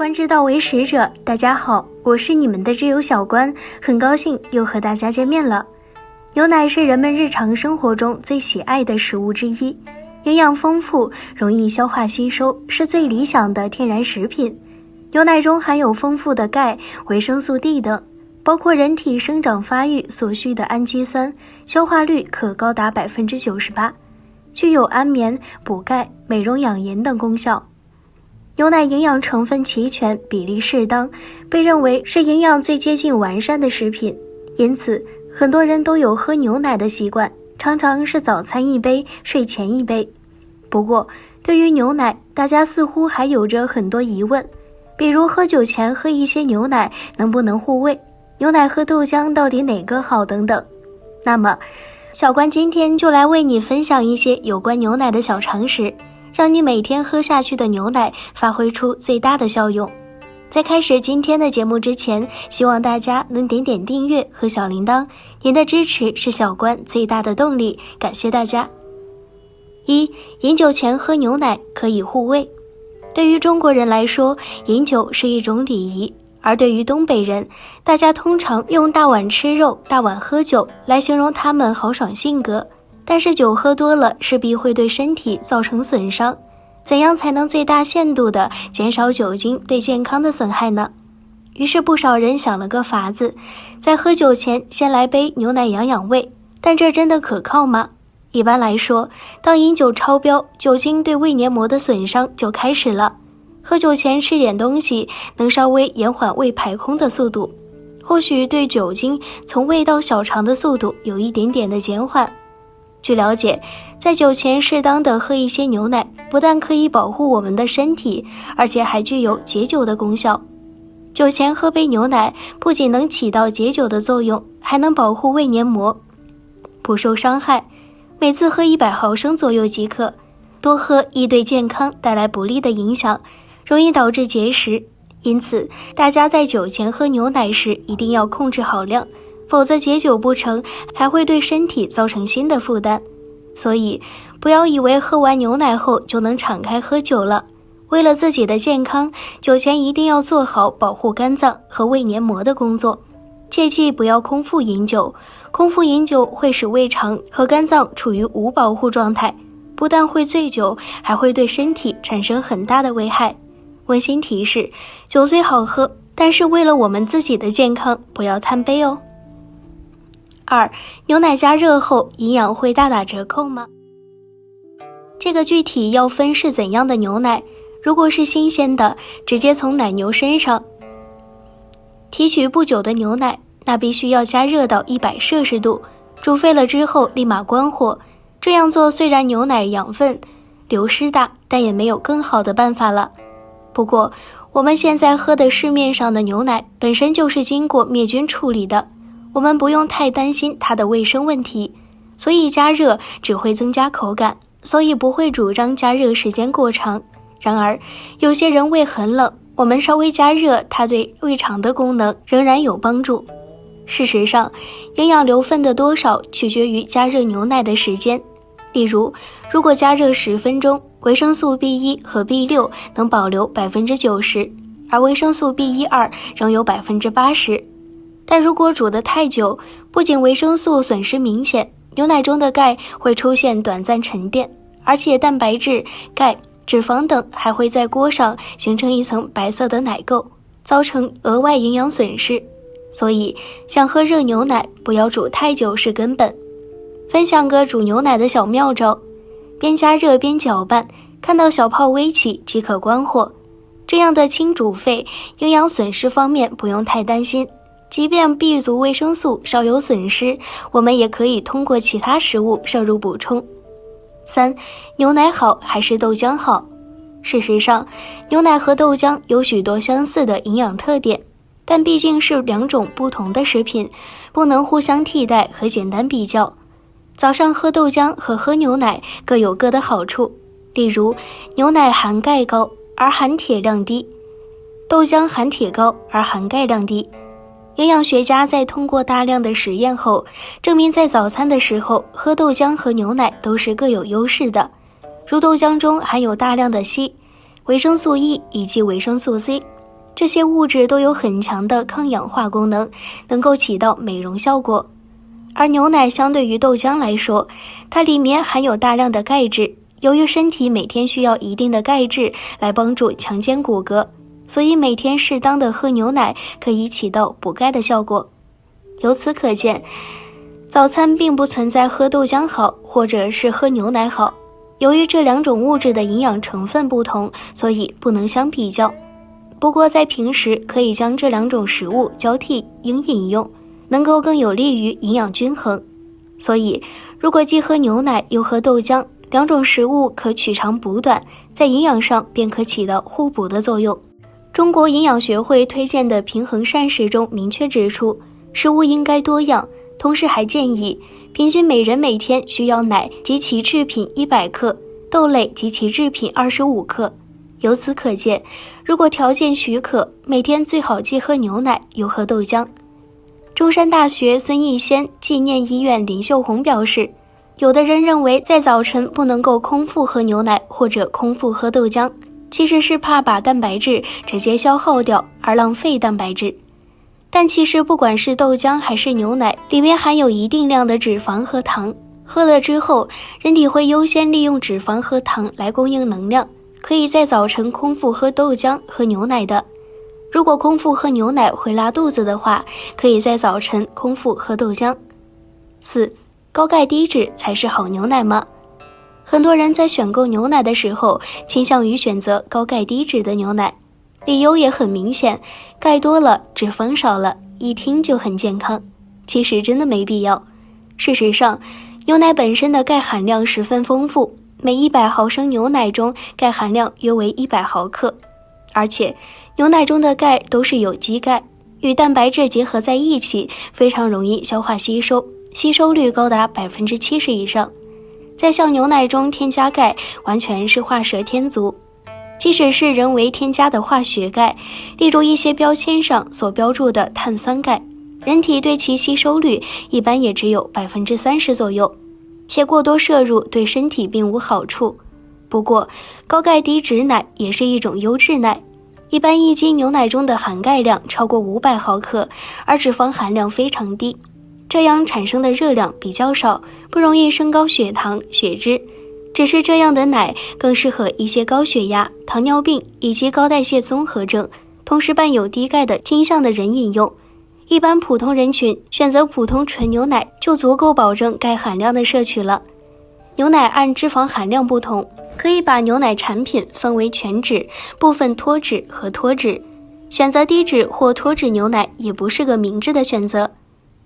观之道为使者，大家好，我是你们的挚友小关，很高兴又和大家见面了。牛奶是人们日常生活中最喜爱的食物之一，营养丰富，容易消化吸收，是最理想的天然食品。牛奶中含有丰富的钙、维生素 D 等，包括人体生长发育所需的氨基酸，消化率可高达 98%， 具有安眠、补钙、美容养颜等功效。牛奶营养成分齐全，比例适当，被认为是营养最接近完善的食品。因此，很多人都有喝牛奶的习惯，常常是早餐一杯，睡前一杯。不过，对于牛奶，大家似乎还有着很多疑问，比如喝酒前喝一些牛奶能不能护胃？牛奶和豆浆到底哪个好等等。那么，小关今天就来为你分享一些有关牛奶的小常识，让你每天喝下去的牛奶发挥出最大的效用。在开始今天的节目之前，希望大家能点点订阅和小铃铛，您的支持是小关最大的动力，感谢大家。1. 饮酒前喝牛奶可以护胃。对于中国人来说，饮酒是一种礼仪，而对于东北人，大家通常用大碗吃肉、大碗喝酒来形容他们豪爽性格。但是酒喝多了势必会对身体造成损伤，怎样才能最大限度地减少酒精对健康的损害呢？于是不少人想了个法子，在喝酒前先来杯牛奶养养胃，但这真的可靠吗？一般来说，当饮酒超标，酒精对胃黏膜的损伤就开始了。喝酒前吃点东西，能稍微延缓胃排空的速度，或许对酒精从胃到小肠的速度有一点点的减缓。据了解，在酒前适当的喝一些牛奶，不但可以保护我们的身体，而且还具有解酒的功效。酒前喝杯牛奶，不仅能起到解酒的作用，还能保护胃黏膜不受伤害。每次喝100毫升左右即可，多喝易对健康带来不利的影响，容易导致结石。因此，大家在酒前喝牛奶时一定要控制好量，否则解酒不成，还会对身体造成新的负担。所以，不要以为喝完牛奶后就能敞开喝酒了。为了自己的健康，酒前一定要做好保护肝脏和胃黏膜的工作。切记不要空腹饮酒，空腹饮酒会使胃肠和肝脏处于无保护状态，不但会醉酒，还会对身体产生很大的危害。温馨提示，酒虽好喝，但是为了我们自己的健康，不要贪杯哦。2. 牛奶加热后营养会大打折扣吗？这个具体要分是怎样的牛奶，如果是新鲜的，直接从奶牛身上提取不久的牛奶，那必须要加热到100摄氏度，煮沸了之后立马关火。这样做虽然牛奶养分流失大，但也没有更好的办法了。不过，我们现在喝的市面上的牛奶本身就是经过灭菌处理的，我们不用太担心它的卫生问题，所以加热只会增加口感，所以不会主张加热时间过长。然而，有些人胃很冷，我们稍微加热，它对胃肠的功能仍然有帮助。事实上，营养留分的多少取决于加热牛奶的时间。例如，如果加热10分钟，维生素 B1 和 B6 能保留 90%， 而维生素 B12 仍有 80%。但如果煮得太久，不仅维生素损失明显，牛奶中的钙会出现短暂沉淀，而且蛋白质、钙、脂肪等还会在锅上形成一层白色的奶垢，造成额外营养损失。所以，想喝热牛奶，不要煮太久是根本。分享个煮牛奶的小妙招，边加热边搅拌，看到小泡微起即可关火。这样的轻煮沸，营养损失方面不用太担心。即便 B 族维生素稍有损失，我们也可以通过其他食物摄入补充。3. 牛奶好还是豆浆好？事实上，牛奶和豆浆有许多相似的营养特点，但毕竟是2种不同的食品，不能互相替代和简单比较。早上喝豆浆和喝牛奶各有各的好处，例如牛奶含钙高而含铁量低，豆浆含铁高而含钙量低。营养学家在通过大量的实验后，证明在早餐的时候喝豆浆和牛奶都是各有优势的。如豆浆中含有大量的硒、维生素 E 以及维生素 C，这些物质都有很强的抗氧化功能，能够起到美容效果。而牛奶相对于豆浆来说，它里面含有大量的钙质，由于身体每天需要一定的钙质来帮助强健骨骼，所以每天适当的喝牛奶可以起到补钙的效果。由此可见，早餐并不存在喝豆浆好或者是喝牛奶好，由于这两种物质的营养成分不同，所以不能相比较。不过在平时可以将这两种食物交替饮用，能够更有利于营养均衡。所以如果既喝牛奶又喝豆浆，两种食物可取长补短，在营养上便可起到互补的作用。中国营养学会推荐的平衡膳食中明确指出，食物应该多样，同时还建议平均每人每天需要奶及其制品100克，豆类及其制品25克。由此可见，如果条件许可，每天最好既喝牛奶又喝豆浆。中山大学孙逸仙纪念医院林秀红表示，有的人认为在早晨不能够空腹喝牛奶或者空腹喝豆浆，其实是怕把蛋白质直接消耗掉而浪费蛋白质。但其实不管是豆浆还是牛奶，里面含有一定量的脂肪和糖，喝了之后，人体会优先利用脂肪和糖来供应能量，可以在早晨空腹喝豆浆和牛奶的。如果空腹喝牛奶会拉肚子的话，可以在早晨空腹喝豆浆。4. 高钙低脂才是好牛奶吗？很多人在选购牛奶的时候倾向于选择高钙低脂的牛奶，理由也很明显，钙多了，脂肪少了，一听就很健康。其实真的没必要。事实上，牛奶本身的钙含量十分丰富，每100毫升牛奶中钙含量约为100毫克，而且牛奶中的钙都是有机钙，与蛋白质结合在一起，非常容易消化吸收，吸收率高达70%以上。在向牛奶中添加钙，完全是画蛇添足。即使是人为添加的化学钙，例如一些标签上所标注的碳酸钙，人体对其吸收率一般也只有30%左右，且过多摄入对身体并无好处。不过，高钙低脂奶也是一种优质奶，一般1斤牛奶中的含钙量超过500毫克，而脂肪含量非常低，这样产生的热量比较少，不容易升高血糖、血脂。只是这样的奶更适合一些高血压、糖尿病以及高代谢综合症，同时伴有低钙的倾向的人饮用。一般普通人群选择普通纯牛奶就足够保证钙含量的摄取了。牛奶按脂肪含量不同，可以把牛奶产品分为全脂、部分脱脂和脱脂。选择低脂或脱脂牛奶也不是个明智的选择。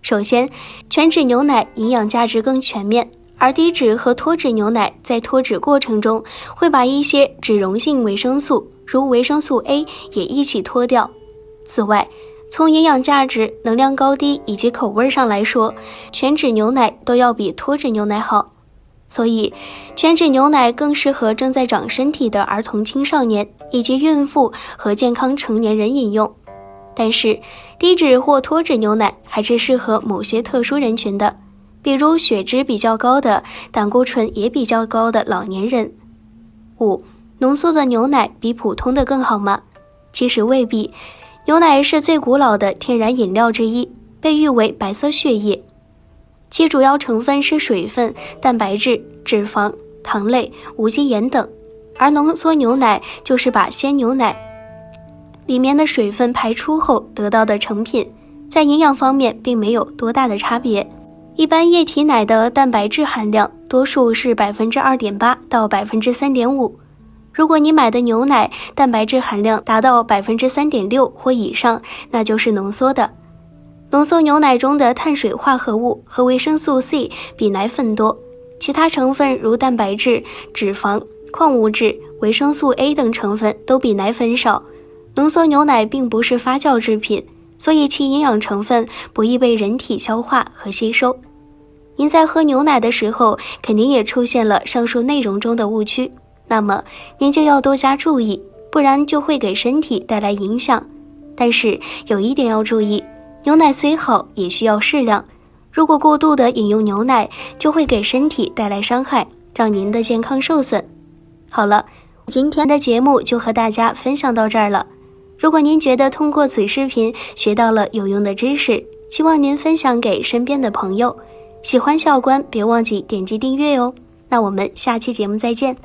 首先，全脂牛奶营养价值更全面，而低脂和脱脂牛奶在脱脂过程中会把一些脂溶性维生素，如维生素 A 也一起脱掉。此外，从营养价值、能量高低以及口味上来说，全脂牛奶都要比脱脂牛奶好。所以，全脂牛奶更适合正在长身体的儿童、青少年以及孕妇和健康成年人饮用。但是，低脂或脱脂牛奶还是适合某些特殊人群的，比如血脂比较高的、胆固醇也比较高的老年人。5. 浓缩的牛奶比普通的更好吗？其实未必。牛奶是最古老的天然饮料之一，被誉为白色血液。其主要成分是水分、蛋白质、脂肪、糖类、无机盐等，而浓缩牛奶就是把鲜牛奶里面的水分排出后得到的成品，在营养方面并没有多大的差别。一般液体奶的蛋白质含量多数是 2.8% 到 3.5%， 如果你买的牛奶蛋白质含量达到 3.6% 或以上，那就是浓缩的。浓缩牛奶中的碳水化合物和维生素 C 比奶粉多，其他成分如蛋白质、脂肪、矿物质、维生素 A 等成分都比奶粉少。浓缩牛奶并不是发酵制品，所以其营养成分不易被人体消化和吸收。您在喝牛奶的时候，肯定也出现了上述内容中的误区，那么您就要多加注意，不然就会给身体带来影响。但是有一点要注意，牛奶虽好，也需要适量。如果过度的饮用牛奶，就会给身体带来伤害，让您的健康受损。好了，今天的节目就和大家分享到这儿了。如果您觉得通过此视频学到了有用的知识，希望您分享给身边的朋友。喜欢校官别忘记点击订阅哟。那我们下期节目再见。